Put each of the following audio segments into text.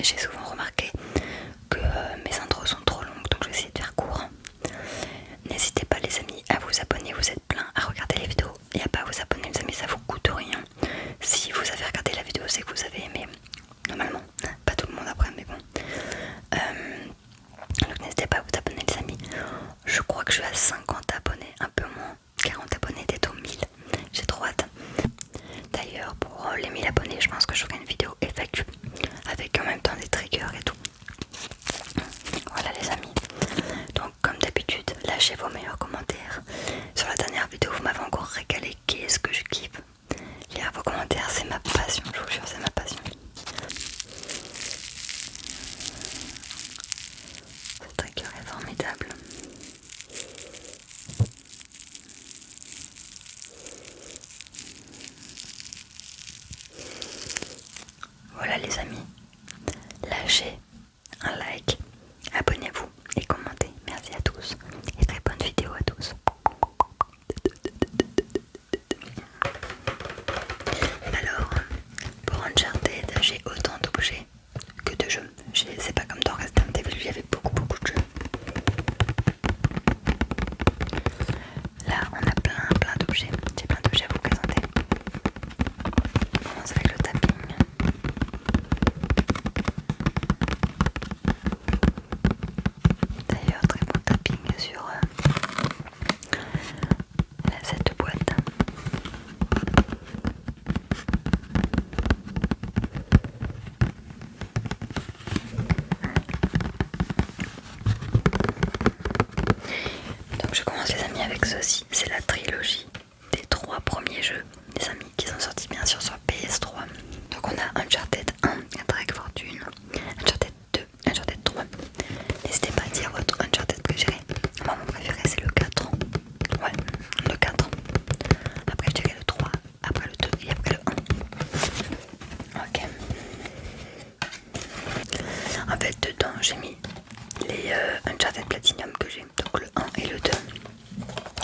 j'ai souvent remarqué que mes intros sont trop longues, donc je vais essayer de faire court. N'hésitez pas les amis à vous abonner, vous êtes plein à regarder les vidéos et à pas vous abonner les amis, ça vous coûte rien. Si vous avez regardé la vidéo, c'est que vous avez aimé, normalement, pas tout le monde après mais bon. Donc n'hésitez pas à vous abonner les amis. Je crois que je suis à 50 abonnés, un peu moins, 40 abonnés d'être aux 1000, j'ai trop hâte. D'ailleurs pour les 1000 abonnés je pense que je ferai une vidéo FAQ avec en même temps des triggers et tout. Voilà les amis, donc comme d'habitude lâchez vos meilleurs commentaires. Sur la dernière vidéo vous m'avez encore régalé, qu'est-ce que je kiffe. Lire vos commentaires c'est ma passion, je vous jure c'est ma passion. Ce trigger est formidable. Voilà les amis, lâchez un like, abonnez-vous et commentez. Merci à tous et très bonne vidéo à tous. Alors, pour Uncharted, j'ai autant d'objets que de jeux. C'est pas comme dans Resident Evil, il y avait beaucoup de jeux. Là, on a plein d'objets. J'ai plein d'objets à vous présenter. On commence avec le tapping. D'ailleurs, très bon tapping sur cette boîte. Donc je commence les amis avec ceci, c'est la trilogie des 3 premiers jeux, les amis, qui sont sortis bien sûr sur PS3. Donc on a Uncharted 1, Drake Fortune, Uncharted 2, Uncharted 3. N'hésitez pas à dire votre Uncharted préféré. Moi mon préféré c'est le 4. Ouais, le 4. Après je dirais le 3, après le 2 et après le 1. Ok. En fait dedans j'ai mis les Uncharted Platinum que j'ai, donc le 1 et le 2.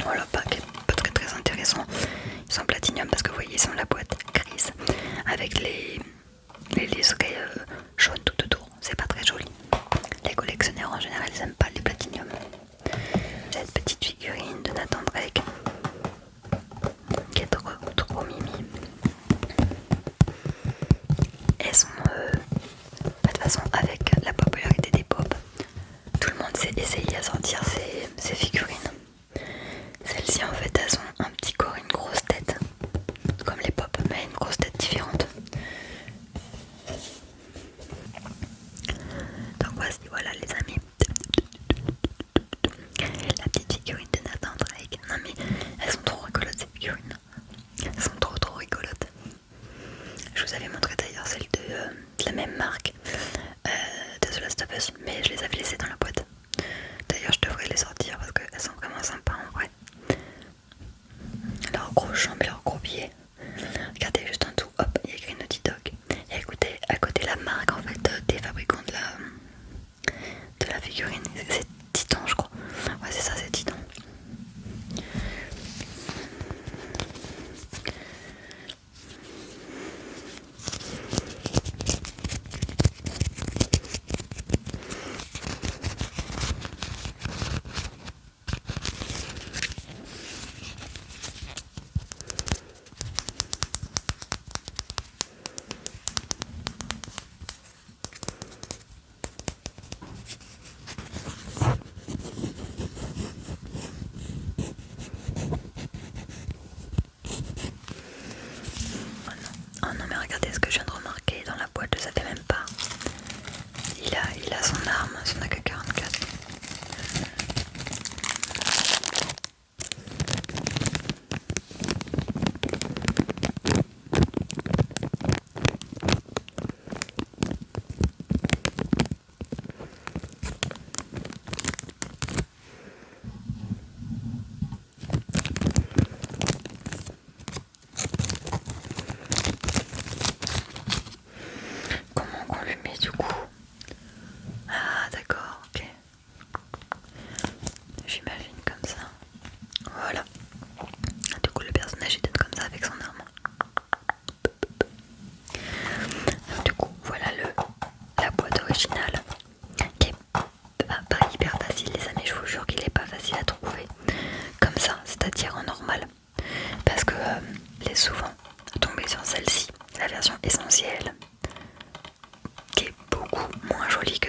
Voilà, pas très intéressant. Ils sont Platinum parce que vous voyez ils sont la boîte grise avec les liserés jaunes tout autour, c'est pas très joli. Les collectionneurs en général ils aiment pas les Platinum. Cette petite figurine de Nathan Drake qui est trop mimi. Elles sont de toute façon avec la popularité des pop, tout le monde s'est essayé à sortir ces figurines. Celles-ci en fait elles ont un petit corps, une grosse tête, comme les pop, mais une grosse tête différente. Donc voici, voilà les amis, la petite figurine de Nathan Drake. Non mais elles sont trop rigolotes ces figurines, elles sont trop rigolotes. Je vous avais montré d'ailleurs celle de la même marque de The Last of Us, mais je les avais laissées dans la boîte. D'ailleurs je devrais les sortir parce qu'elles sont vraiment sympas en vrai. Leurs grosses jambes et leurs gros pieds. Regardez juste en dessous, hop, il y a écrit Naughty Dog. Et écoutez, à côté la marque en fait des fabricants de la figurine. C'est Titan je crois. Ouais c'est ça, c'est Titan.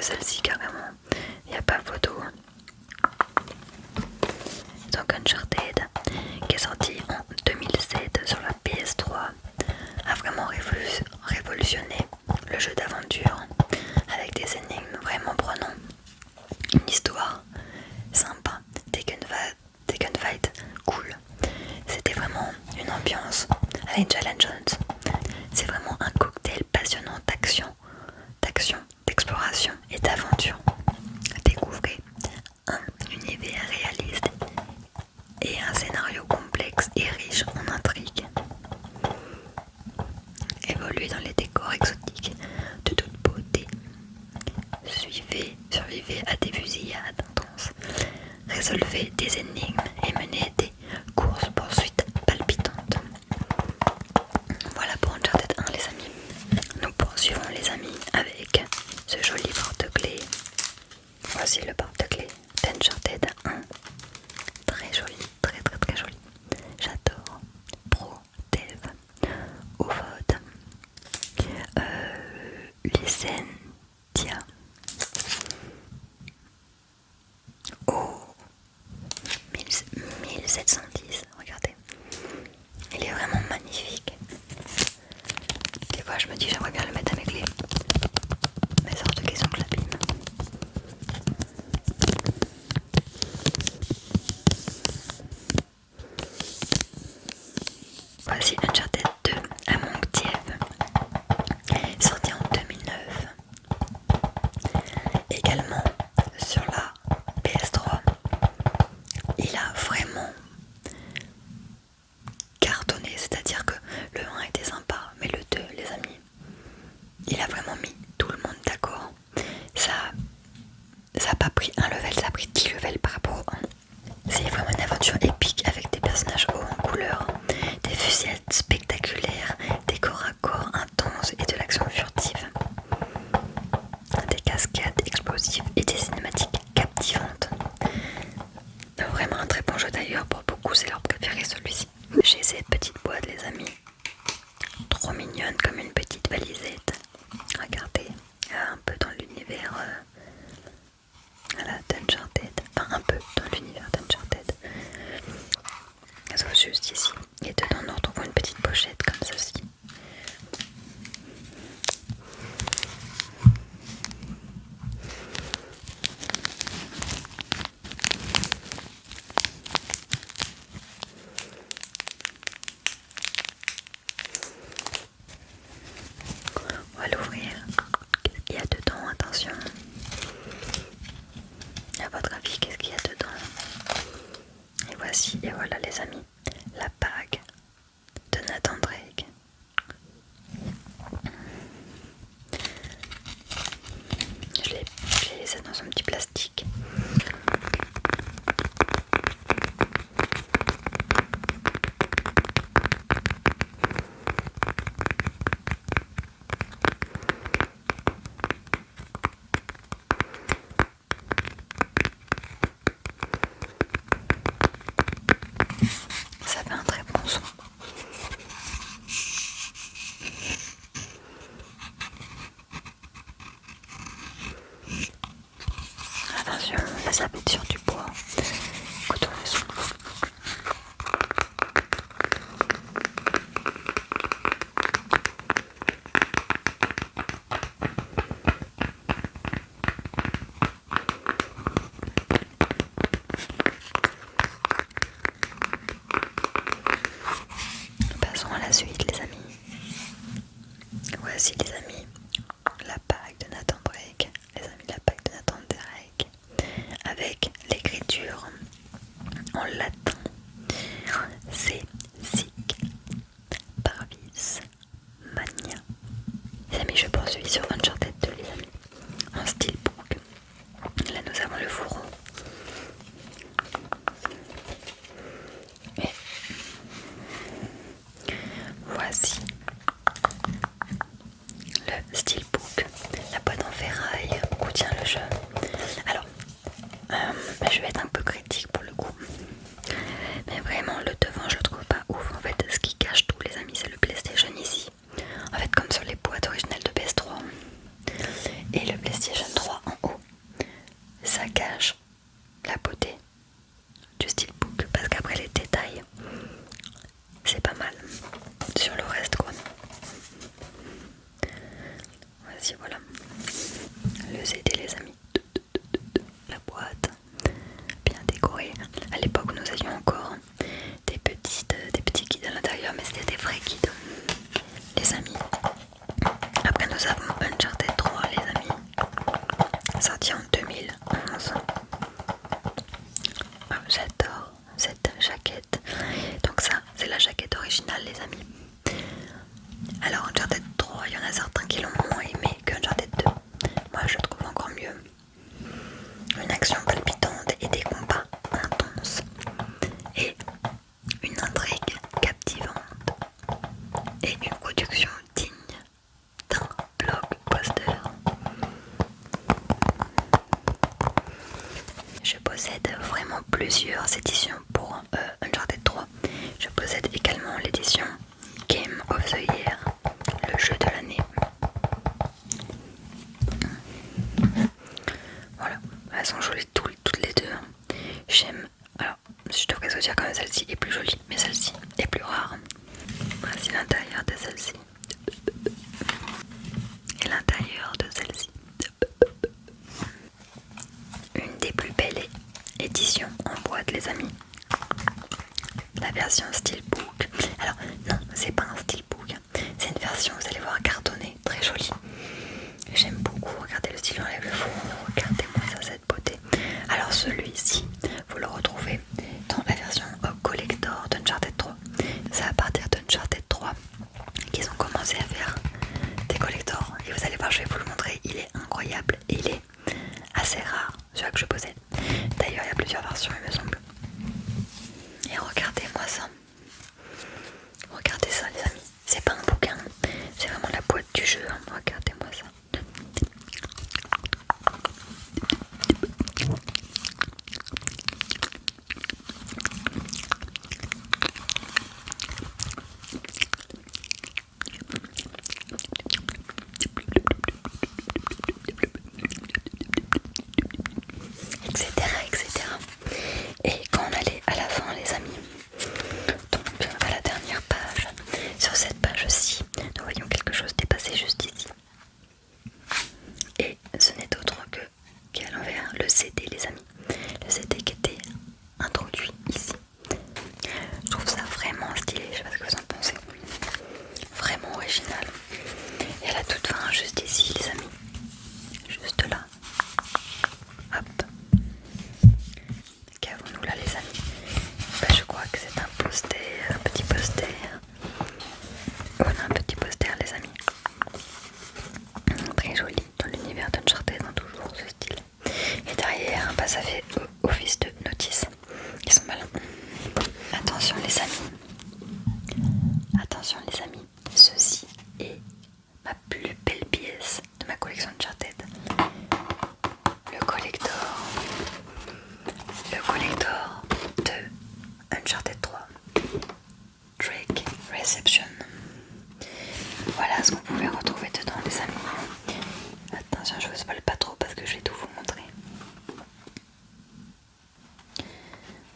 celle-ci carrément, il n'y a pas photo. Donc Uncharted, qui est sorti en 2007 sur la PS3, a vraiment révolutionné le jeu d'aventure avec des énigmes vraiment prenants, une histoire sympa, des gunfights cool. C'était vraiment une ambiance à Indiana Jones. C'est vraiment un cocktail passionnant d'action, d'exploration et d'aventure. Découvrez un univers réaliste et un scénario complexe et riche en intrigues. Évoluez dans les décors exotiques de toute beauté. Survivez à des fusillades intenses. Résolvez des énigmes et menez des courses-poursuites palpitantes. Voilà pour Uncharted 1 les amis. Nous poursuivons les amis avec ce joli porte-clés. Voici le porte-clés d'Uncharted 1. Très joli, très joli. J'adore. Pro, Dev, Ovod, Licentia. Oh, 1710, regardez. Il est vraiment magnifique. Des fois je me dis j'aimerais bien le mettre à mes clés. Mais hors de question que je l'abîme. Voici Uncharted 2 Among Thieves, sorti en 2009. Également sur la PS3. Il a vraiment cartonné, c'est-à-dire que le 1 était sympa, mais le 2, les amis, il a vraiment mis tout le monde d'accord. Ça a pas pris un level, ça a pris 10 levels par rapport au 1. C'est vraiment une aventure épique avec des personnages hauts en couleur, des fusillades spectaculaires, des corps à corps intenses et de l'action furtive, des cascades explosives et des cinématiques captivantes. Vraiment un très bon jeu d'ailleurs, pour beaucoup c'est leur préféré celui-ci. J'ai cette petite boîte les amis, trop mignonne comme une petite valisette. Regardez, un peu dans l'univers d'Uncharted, enfin un peu dans l'univers d'Uncharted. Elles sont juste ici. Et dedans nous retrouvons une petite pochette comme ceci. On va l'ouvrir. Qu'est-ce qu'il y a dedans? Attention. À votre avis, qu'est-ce qu'il y a dedans? Et voici, et voilà les amis, la bague de Nathan Drake. Je l'ai laissée dans un petit plastique. Ça fait un très bon son. Attention, ça s'appuie sur du bois. Écoutons le son. Passons à la suite les amis. Voici les amis, la bague de Nathan Drake. Les amis, la bague de Nathan Drake. Avec l'écriture en latin. C'est Sic Parvis Magna. Les amis, je poursuis sur Uncharted 2 les amis. En steelbook. Là nous avons le fourreau. Et voici le steelbook, la boîte en ferraille où tient le jeu. Alors, je vais être un peu critique pour le coup, mais vraiment le devant je le trouve pas ouf. En fait, ce qui cache tout les amis, c'est le PlayStation ici. En fait, comme sur les boîtes originales de PS3 et le PlayStation 3 en ici, voilà. Le CD les amis. La boîte bien décorée. À l'époque nous avions encore des petits guides à l'intérieur, mais c'était des vrais guides les amis. Après nous avons Uncharted 3 les amis, sorti en 2011. J'adore cette jaquette. Donc ça c'est la jaquette originale les amis. Alors Uncharted 3, il y en a certains qui l'ont moins aimé que Uncharted 2. Moi je trouve encore mieux. Une action palpitante et des combats intenses. Et une intrigue captivante. Et une production digne d'un blockbuster. Je possède vraiment plusieurs éditions pour Uncharted 3. Je possède également l'édition Game of the Year, le jeu de l'année. Voilà, elles sont jolies toutes les deux. J'aime. Alors, je devrais te dire quand même celle-ci est plus jolie, mais celle-ci est plus rare. Voici l'intérieur de celle-ci. Et l'intérieur de celle-ci. Une des plus belles éditions en boîte les amis. La version steelbook. Alors non, c'est pas un steelbook, c'est une version, vous allez voir, cartonnée, très jolie. J'aime beaucoup, regardez le style, j'enlève le fond, regardez-moi ça, cette beauté. Alors celui-ci, vous le retrouvez dans la version collector d'Uncharted 3. C'est à partir d'Uncharted 3 qu'ils ont commencé à faire des collectors. Et vous allez voir, je vais vous le montrer, il est incroyable et il est assez rare, celui que je possède. D'ailleurs, il y a plusieurs versions, il me semble. Et regardez-moi ça. Regardez ça les amis. C'est pas un bouquin, c'est vraiment la boîte du jeu. Regardez-moi ça. Etc, etc. Et quand on allait à la fin les amis, donc à la dernière page, sur cette page-ci, nous voyons quelque chose dépasser juste ici. Et ce n'est autre que qu'à l'envers le CD les amis. Le CD qui était introduit ici. Je trouve ça vraiment stylé, je sais pas ce que vous en pensez. Vraiment original. Et à la toute fin, juste ici les amis. Juste là. Hop. Qu'avons-nous là les amis? Je crois que c'est un poster, un petit poster. Voilà un petit poster les amis. Très joli dans l'univers d'Uncharted, toujours ce style. Et derrière, ça fait office de notice. Ils sont malins. Attention les amis. Attention les amis. Ceci est ma plus belle pièce de ma collection Uncharted. Le collector. Le collector de Uncharted 3. Drake Reception. Voilà ce qu'on pouvait retrouver dedans les amis. Attention, je vous spoil pas trop parce que je vais tout vous montrer.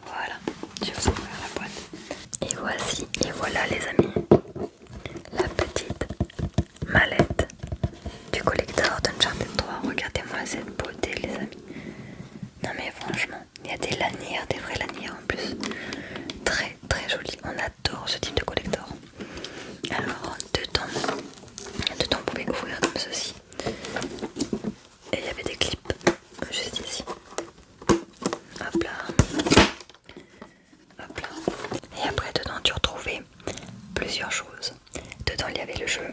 Voilà, je vais vous ouvrir la boîte. Et voici, et voilà les amis, la petite mallette du collector d'Uncharted 3. Regardez-moi cette beauté les amis. Non mais franchement, il y a des lanières, des vraies lanières en plus. Très très joli, on adore ce type de collector. Alors dedans vous pouvez ouvrir comme ceci. Et il y avait des clips juste ici. Hop là. Hop là. Et après dedans tu retrouvais plusieurs choses. Dedans il y avait le jeu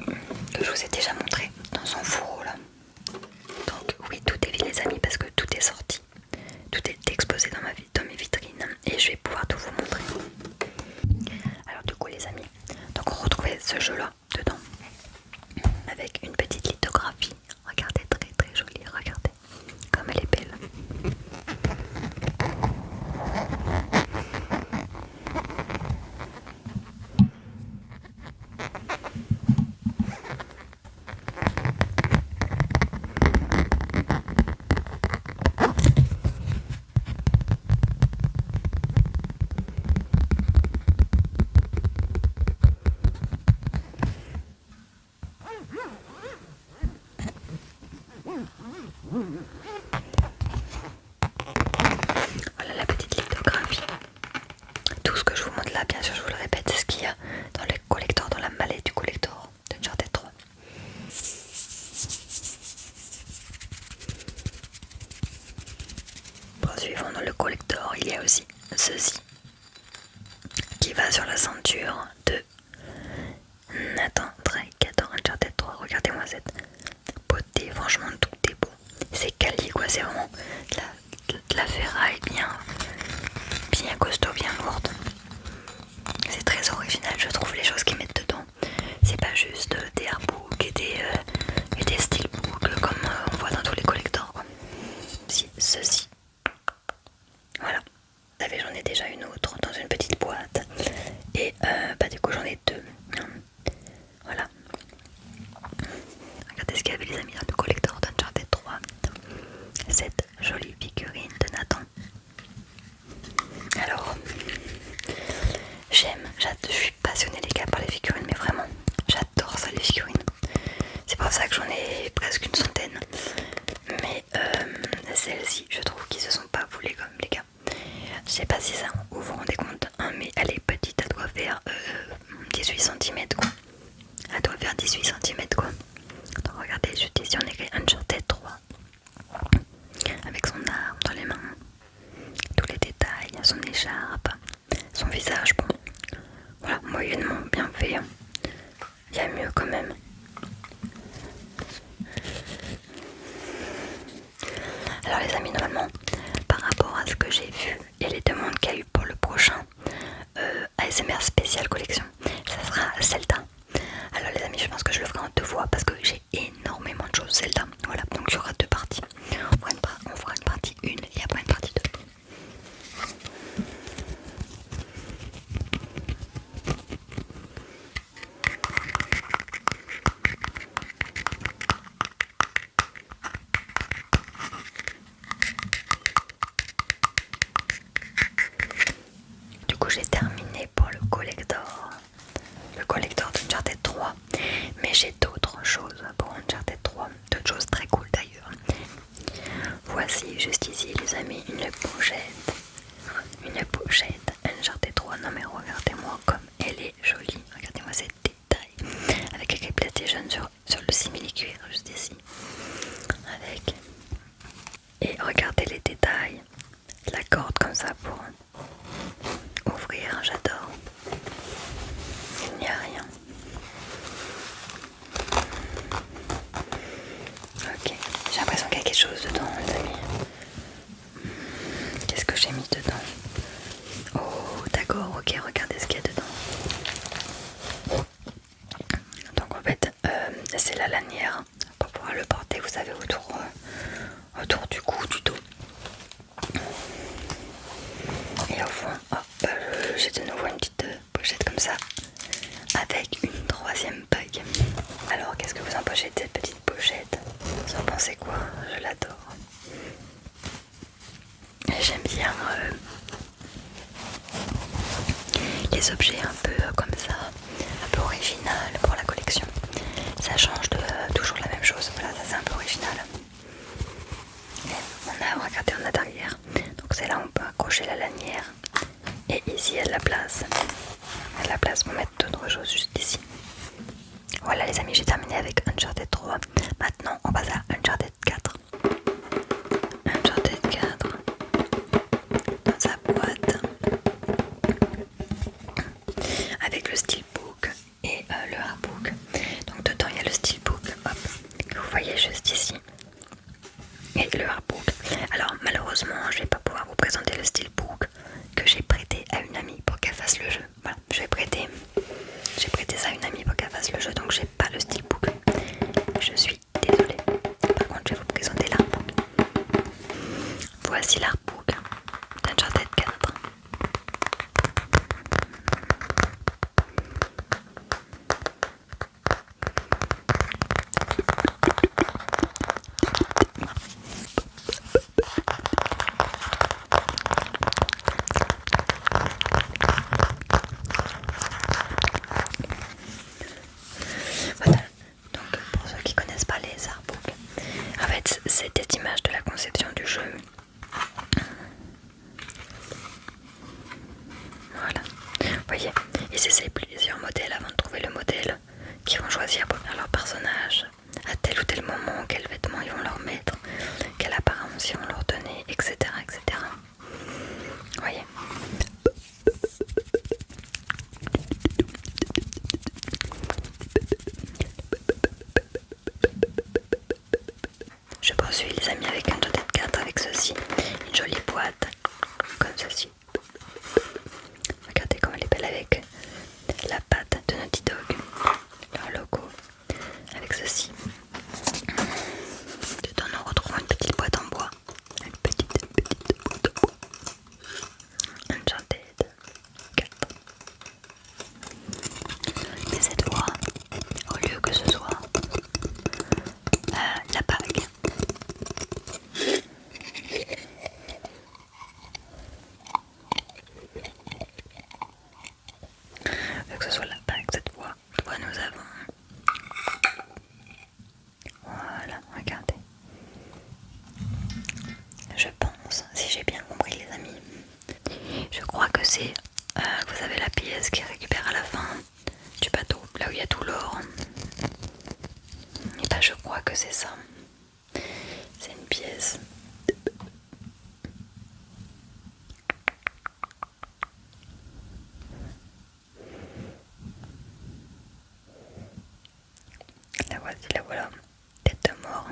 que je vous ai déjà montré dans son fourreau là. Donc oui, tout est vide les amis parce que tout est sorti. Tout est exposé dans mes vitrines et je vais pouvoir tout vous montrer. Alors du coup les amis, donc on retrouvait ce jeu là Voilà la petite lithographie. Tout ce que je vous montre là, bien sûr, je vous le répète, c'est ce qu'il y a dans le collector, dans la mallette du collector de Uncharted 3. Poursuivons dans le collector, il y a aussi ceci qui va sur la ceinture de Nathan Drake dans Uncharted 3. Regardez-moi cette beauté, franchement tout est beau. C'est quali quoi, c'est vraiment de la ferraille bien costaud, bien lourde. C'est très original, je trouve, les choses qu'ils mettent dedans. C'est pas juste des artbooks et des steelbooks comme on voit dans tous les collectors, quoi. Si, ceci. Voilà. Vous savez, j'en ai déjà une autre dans une petite boîte. Et du coup, j'en ai deux. Voilà. Regardez ce qu'il y avait, les amis, dans le collector d'Uncharted 3. Cette jolie figurine de Nathan. Alors, je suis passionnée les gars par les figurines, mais vraiment, j'adore ça les figurines. C'est pour ça que j'en ai presque une centaine. Mais celle-ci, je trouve qu'ils se sont pas voulés comme les gars. Je sais pas si ça vous vous rendez compte, hein, mais elle est petite, elle doit faire 18 cm quoi. Elle doit faire 18 cm quoi. Donc regardez, juste ici on écrit Uncharted 3. Avec son arme dans les mains. Tous les détails, son écharpe, son visage, bon. Voilà, moyennement bien fait. Il y a mieux quand même. Alors les amis, normalement, par rapport à ce que j'ai vu et les demandes qu'il y a eu pour le prochain ASMR spécial collection, ça sera Zelda. Alors les amis, je pense que je le ferai en deux fois parce que j'ai énormément de choses Zelda. Voilà, donc il y aura deux parties. On fera une partie 1 et après une partie 2. Du coup j'ai terminé pour le collector d'Uncharted 3, mais j'ai d'autres choses pour Uncharted 3, d'autres choses très cool d'ailleurs. Voici juste ici les amis une pochette Uncharted 3. Non mais regardez-moi comme elle est jolie, regardez-moi ces détails avec écrit PlayStation sur le simili-cuir juste ici avec, et regardez les détails, la corde comme ça pour ouvrir, j'adore. Il n'y a rien. Ok, j'ai l'impression qu'il y a quelque chose dedans les amis. Qu'est-ce que j'ai mis dedans? Oh d'accord, ok, regardez ce qu'il y a dedans. Donc en fait c'est la lanière pour pouvoir le porter, vous savez, autour du cou, du dos. Et au fond, j'ai de nouveau une petite pochette comme ça avec une troisième bague. Alors qu'est-ce que vous en pensez de cette petite pochette? Vous en pensez quoi? Je l'adore. J'aime bien les objets un peu comme ça, un peu original pour la collection. Ça change de toujours la même chose. Voilà, ça c'est un peu original. Et regardez, on a derrière. Donc c'est là où on peut accrocher la lanière. Et ici, il y a de la place. Il y a de la place pour mettre d'autres choses juste ici. Voilà les amis, j'ai terminé avec Uncharted 3. Maintenant, on passe à Uncharted 4. Uncharted 4. Dans sa boîte. Avec le steelbook et le artbook. Donc dedans, il y a le steelbook, hop, que vous voyez juste ici. Et le artbook. Alors malheureusement, je vais pas pouvoir vous présenter le steelbook que j'ai prêté à une amie pour qu'elle fasse le jeu. Voilà, j'ai prêté ça à une amie pour qu'elle fasse le jeu, donc j'ai pas le steelbook. Je suis désolée. Par contre, je vais vous présenter l'artbook. Voici l'artbook d'Uncharted 4. fait, c'est des images de la conception du jeu. Voilà. Vous voyez, ils essayent plusieurs modèles avant de trouver le modèle qu'ils vont choisir pour faire leur personnage, à tel ou tel moment, quels vêtements ils vont leur mettre, quelle apparence ils vont leur donner, etc. etc. Vous voyez. Je poursuis les amis avec un Uncharted 4 avec ceci, une jolie boîte comme ceci. Regardez comme elle est belle avec la patte de Naughty Dog, leur logo, avec ceci. Dedans nous retrouvons une petite boîte en bois, une petite boîte en bois. Uncharted 4. Mais cette fois, au lieu que ce soit la bague, que ce soit la bague cette fois, nous avons, voilà, regardez, je pense, si j'ai bien compris les amis, je crois que c'est, vous avez la pièce qui récupère à la fin du bateau, là où il y a tout l'or, et bah je crois que c'est ça, c'est une pièce. La voici, la voilà, tête de mort.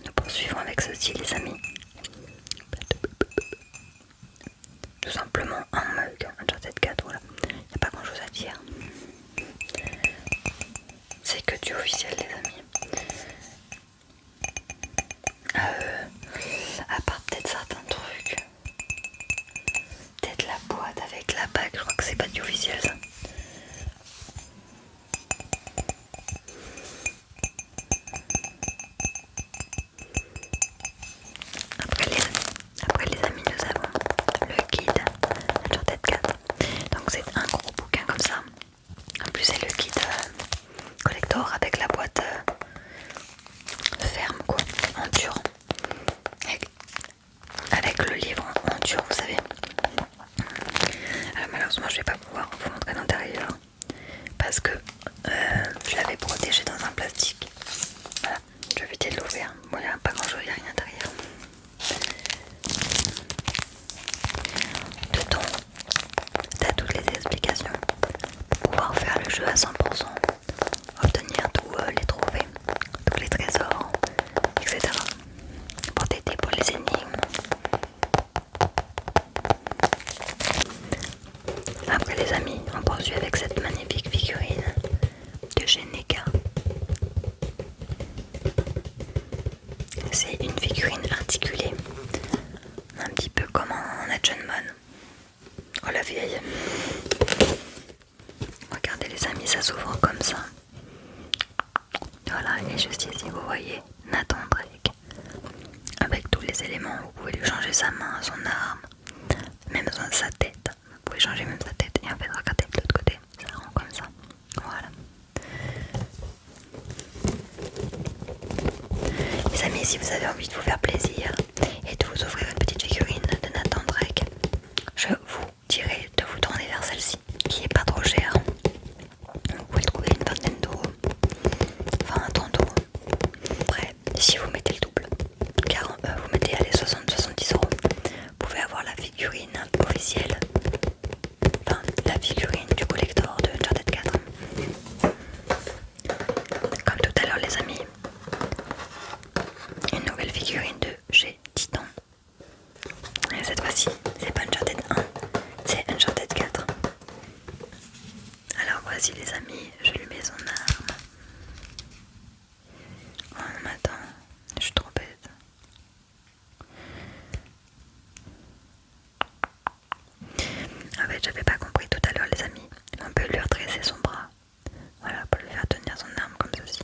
Nous poursuivons avec ceci les amis. Tout simplement un mug, un Uncharted 4, voilà. Il n'y a pas grand chose à dire. C'est que du officiel les amis. À part peut-être certains trucs. Peut-être la boîte avec la bague, je crois que c'est pas du officiel ça. Après les amis, nous avons le guide Uncharted 4. Donc c'est un gros bouquin comme ça. En plus c'est le guide collector avec la boîte ferme quoi, en dur. Avec le livre en dur, vous savez. Alors malheureusement je vais pas pouvoir vous montrer l'intérieur parce que je l'avais protégé dans un plastique. Voilà, je vais éviter de l'ouvrir. Bon, il n'y a pas grand chose, il n'y a rien à l'intérieur. Dedans, tu as toutes les explications pour pouvoir faire le jeu à 100%, obtenir tous les trophées, tous les trésors, etc. Pour t'aider pour les énigmes. Après les amis, on poursuit avec cette magnifique figurine de chez NECA. C'est une figurine articulée, un petit peu comme en Action Man. Oh la vieille. Regardez les amis, ça s'ouvre comme ça. Voilà, et juste ici vous voyez Nathan Drake. Avec tous les éléments, vous pouvez lui changer sa main, son arme, même sa tête. Vous pouvez changer même sa tête. Et en fait, regardez de l'autre côté, ça rend comme ça. Voilà. Les amis, si vous avez envie de vous faire plaisir et de vous offrir une petite figurine de Nathan Drake, je vous dirais de vous tourner vers celle-ci, qui est pas trop chère. Vous pouvez le trouver une vingtaine d'euros, enfin 30 euros. Après, si vous mettez le double, car vous mettez allez 60-70 euros, vous pouvez avoir la figurine officielle, enfin la figurine du collector de Uncharted 4. Comme tout à l'heure les amis, une nouvelle figurine de chez Titan. Et cette fois-ci, c'est pas Uncharted 1, c'est Uncharted 4. Alors voici les amis, je lui mets son arme. Oh non, attends, je suis trop bête. En fait, j'avais pas compris tout à l'heure les amis. On peut lui redresser son bras. Voilà, pour lui faire tenir son arme comme ceci.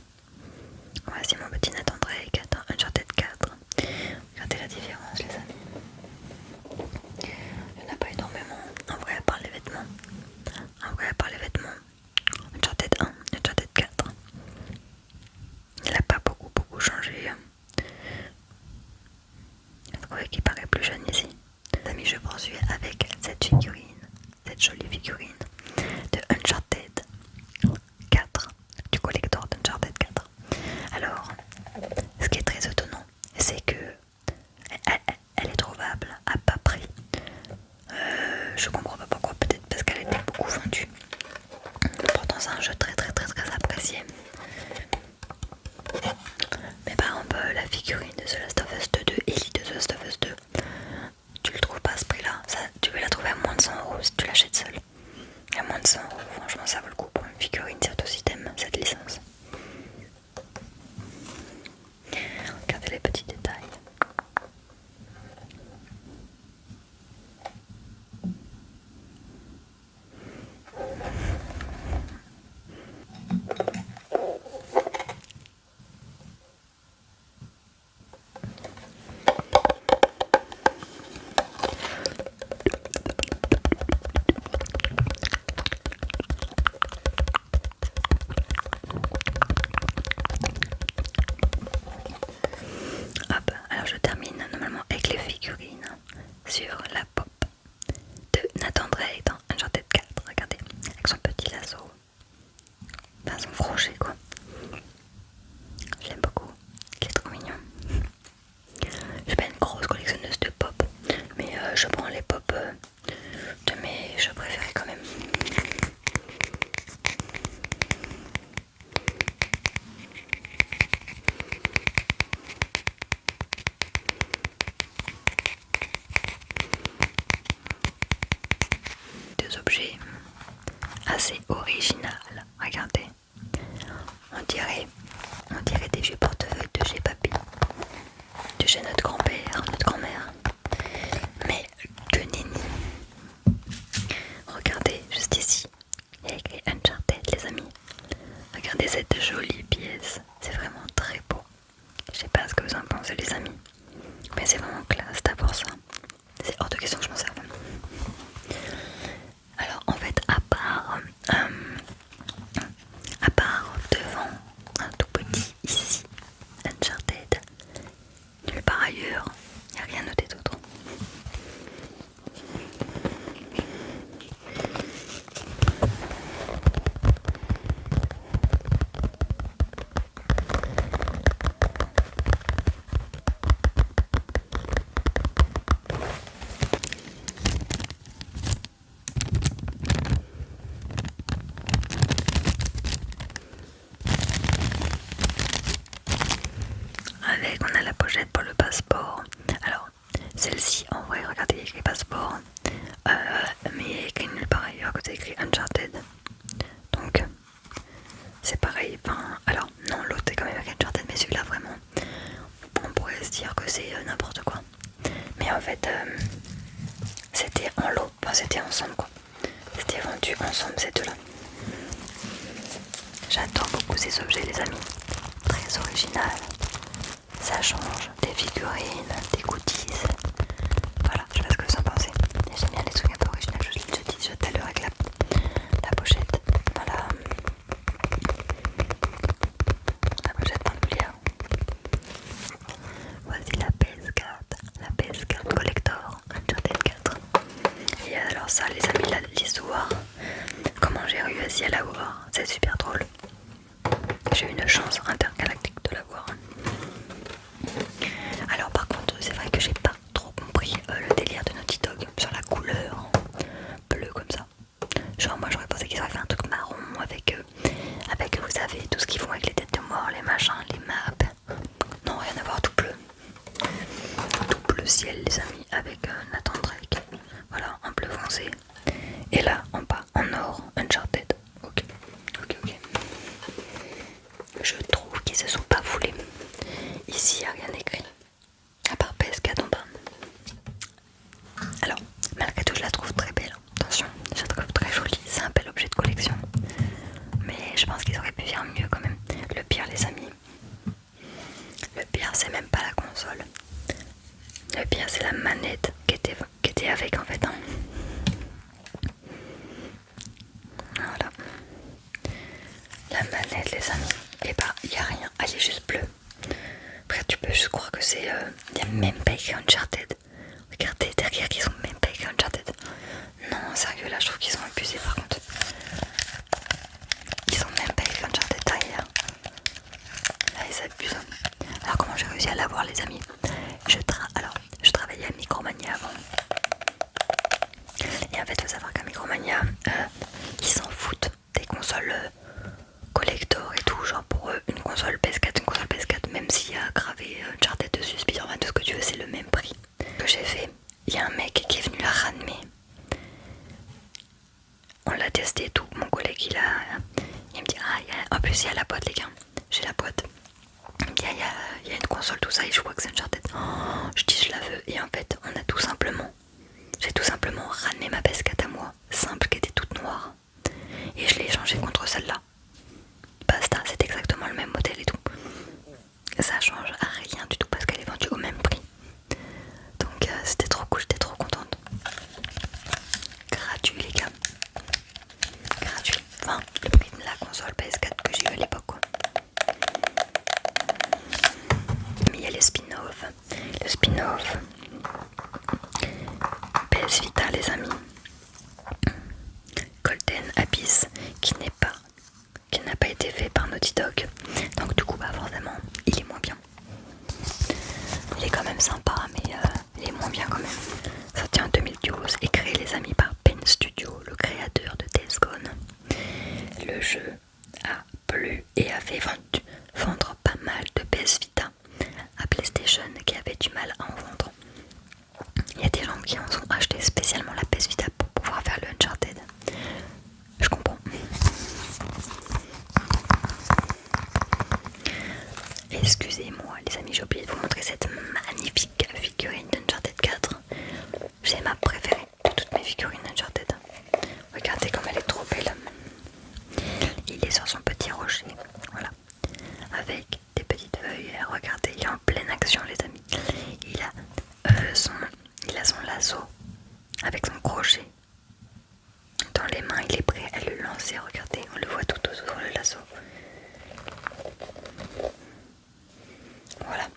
Voici mon petit Nathan Drake dans Uncharted 4. objet assez original. Regardez, on dirait des vieux portefeuilles de chez papy, de chez notre grand-père, notre grand-mère, mais que nenni. Regardez juste ici, il y a écrit Uncharted les amis. Regardez cette jolie pièce, c'est vraiment très beau. Je sais pas ce que vous en pensez les amis, mais c'est vraiment classe d'avoir ça. C'est hors de question que je m'en serve. Alors en fait, à part devant un tout petit ici, Uncharted, nulle part ailleurs, il n'y a rien noté d'autre. Avec, on a la pochette pour le passeport. Alors, celle-ci, en vrai, regardez, il y a écrit passeport, mais il y a écrit nulle part ailleurs que c'est écrit Uncharted. Donc, c'est pareil. Enfin, alors, non, l'autre est quand même écrit Uncharted, mais celui-là, vraiment, on pourrait se dire que c'est n'importe quoi. Mais en fait, c'était en lot, enfin, c'était ensemble quoi. C'était vendu ensemble ces deux-là. J'adore beaucoup ces objets, les amis. Très original. Ça change des figurines, des goodies. Voilà, je sais pas ce que vous en pensez. J'aime bien les trucs un peu originaux, je le dis déjà tout à l'heure avec la pochette. Voilà. La pochette particulière. Voici la PS4 Collector Uncharted 4. Et alors ça les amis, l'histoire, comment j'ai réussi à l'avoir, c'est super drôle. J'ai eu une chance intergalactique de l'avoir. Alors par contre c'est vrai que j'ai pas trop compris le délire de Naughty Dog sur la couleur bleue comme ça. Genre moi j'aurais pensé qu'ils auraient fait un truc marron avec vous savez tout ce qu'ils font avec les têtes de mort, les machins, les maps. Non, rien à voir, tout bleu. Tout bleu ciel les amis avec Nathan Drake. Voilà, un bleu foncé. Et là en bas en or Uncharted. Ok. Je trouve qu'ils se sont pas foulés. Ici il n'y a rien écrit. À part PS4 en bas. Alors, malgré tout, je la trouve très belle. Attention, je la trouve très jolie. C'est un bel objet de collection. Mais je pense qu'ils auraient pu faire mieux quand même. Le pire, les amis. Le pire, c'est même pas la console. Le pire, c'est la manette qui était avec en fait. Hein. Voilà. La manette, les amis. Et bah, il n'y a rien. Elle est juste bleue. Après, tu peux juste croire que c'est. Il n'y a même pas écrit Uncharted. Regardez derrière qu'ils ont même pas écrit Uncharted. Non, sérieux, là je trouve qu'ils ont abusé par contre. Ils ont même pas écrit Uncharted derrière. Là ils abusent. Alors comment j'ai réussi à l'avoir les amis? Je travaillais à Micromania avant. Et en fait il faut savoir qu'à Micromania, ils s'en foutent des consoles collector et tout. Genre pour eux, une console PS4, même s'il y a gravé Uncharted dessus, Spider-Man, tout ce que tu veux, c'est le même prix. Que j'ai fait, il y a un mec qui est venu la ramener. On l'a testé et tout, mon collègue il me dit en plus il y a la boîte les gars, j'ai la boîte. Il me dit il y a une console tout ça et je vois que c'est Uncharted. Je dis je la veux et en fait j'ai tout simplement ramené ma PS4 à moi, simple qui était toute noire. Et je l'ai échangée contre celle-là. Basta, c'est exactement le même modèle et tout. Ça change à rien du tout parce qu'elle est vendue au même prix. Donc c'était trop cool, j'étais trop contente. Gratuit les gars. Gratuit. Enfin, le prix de la console PS4 que j'ai eu à l'époque quoi. Mais il y a les spin-off. Le spin-off PS Vita les amis. Golden Abyss qui n'a pas été fait par Naughty Dog. Donc du coup bah forcément il est moins bien. Il est quand même sympa mais il est moins bien quand même. Sorti en 2012 et créé les amis par Pen Studio, le créateur de Days Gone. Le jeu a plu et a fait vendre pas mal de PS Vita à PlayStation qui avait du mal à en vendre. Il y a des gens qui en ont acheté spécialement la PS Vita pour pouvoir faire le Uncharted. les amis, j'ai oublié de vous montrer cette magnifique figurine d'Uncharted 4. C'est ma préférée de toutes mes figurines Uncharted. Regardez comme elle est trop belle. Il est sur son petit rocher, voilà, avec des petites feuilles. Regardez, il est en pleine action les amis. Il a son lasso avec son crochet dans les mains. Il est prêt à le lancer. Regardez, on le voit tout autour le lasso. Voilà,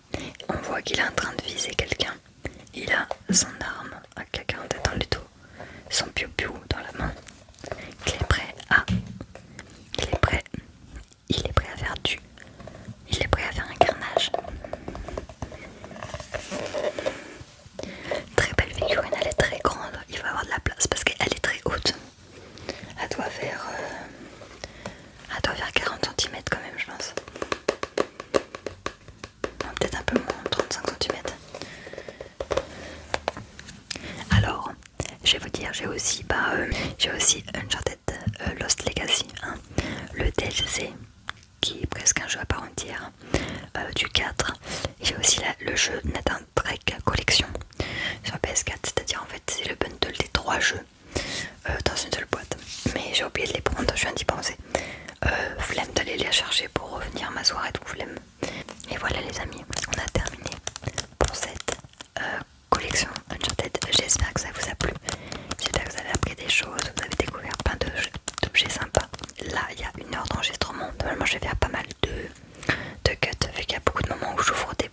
on voit qu'il est en train de viser quelqu'un. Il a son arme à AK-47 dans le dos, son piou-piou dans la main. Il est prêt à faire il est prêt à faire un carnage. Très belle figurine, elle est très grande. Il va avoir de la place parce qu'elle est très haute. Elle doit faire 40 cm quand même, je pense. Peut-être un peu moins, 35 cm. Alors, je vais vous dire, j'ai aussi Uncharted Lost Legacy, hein, le DLC qui est presque un jeu à part entière du 4. J'ai aussi le jeu Nathan Drake Collection sur PS4, c'est-à-dire en fait c'est le bundle des 3 jeux dans une seule boîte. Mais j'ai oublié de les prendre, je viens d'y penser. Flemme d'aller les chercher pour revenir à ma soirée, donc flemme. Et voilà les amis, on a terminé pour cette collection Uncharted. J'espère que ça vous a plu. J'espère que vous avez appris des choses, vous avez découvert plein d'objets sympas. Là, il y a 1 heure d'enregistrement. Normalement, je vais faire pas mal de cuts, vu qu'il y a beaucoup de moments où j'ouvre des